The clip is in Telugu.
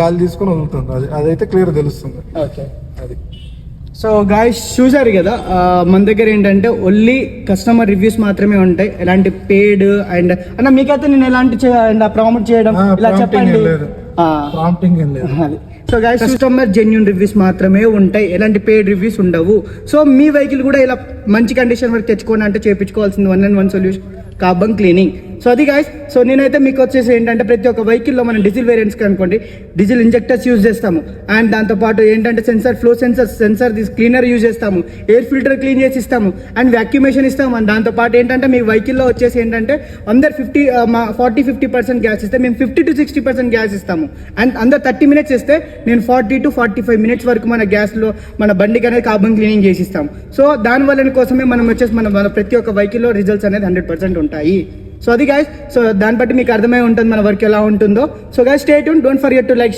గాలి తీసుకుని వదులుతుంది, అదైతే క్లియర్ తెలుస్తుంది. ఓకే, అది. సో గాయ్స్ చూసారు కదా, మన దగ్గర ఏంటంటే ఓన్లీ కస్టమర్ రివ్యూస్ మాత్రమే ఉంటాయి, ఎలాంటి పెయిడ్ అండ్ అన్న మీకైతే నేను ఎలాంటి ప్రామిట్ చేయడం ఇలా చెప్పండి ప్రాంప్టింగ్ ఏం లేదు. అది. So guys customer genuine reviews మాత్రమే ఉంటాయి, ఎలాంటి పెయిడ్ రివ్యూస్ ఉండవు. సో మీ వెహికల్ కూడా ఇలా మంచి కండిషన్ వరకు తెచ్చుకోండి అంటే చేయించుకోవాల్సింది 1&1 సొల్యూషన్ కార్బన్ క్లీనింగ్. సో అది గైస్, సో నేనైతే మీకు వచ్చేసి ఏంటంటే ప్రతి ఒక్క వెహికల్లో మనం డీజిల్ వేరియంట్స్ అనుకోండి డీజిల్ ఇంజెక్టర్స్ యూజ్ చేస్తాము, అండ్ దాంతోపాటు ఏంటంటే ఫ్లో సెన్సర్ క్లీనర్ యూజ్ చేస్తాము, ఎయిర్ ఫిల్టర్ క్లీన్ చేసి ఇస్తాము, అండ్ వ్యాక్యూమేషన్ ఇస్తాము. అండ్ దాంతోపాటు ఏంటంటే మీ వెహికల్లో వచ్చేసి ఏంటంటే అందరు 40-50% గ్యాస్ ఇస్తే మేము 50 to 60% గ్యాస్ ఇస్తాము, అండ్ అందరు 30 minutes ఇస్తే నేను 40 to 45 minutes వరకు మన గ్యాస్లో మన బండికి అనేది కార్బన్ క్లీనింగ్ చేసి ఇస్తాం. సో దానివల్ల కోసమే మనం వచ్చేసి మన ప్రతి ఒక్క వెహికల్లో రిజల్ట్స్ అనేది 100% ఉంటాయి. సో అది గైస్, సో దాన్ని బట్టి మీకు అర్థమై ఉంటుంది మన వర్క్ ఎలా ఉంటుందో. So guys stay tune, don't forget to like.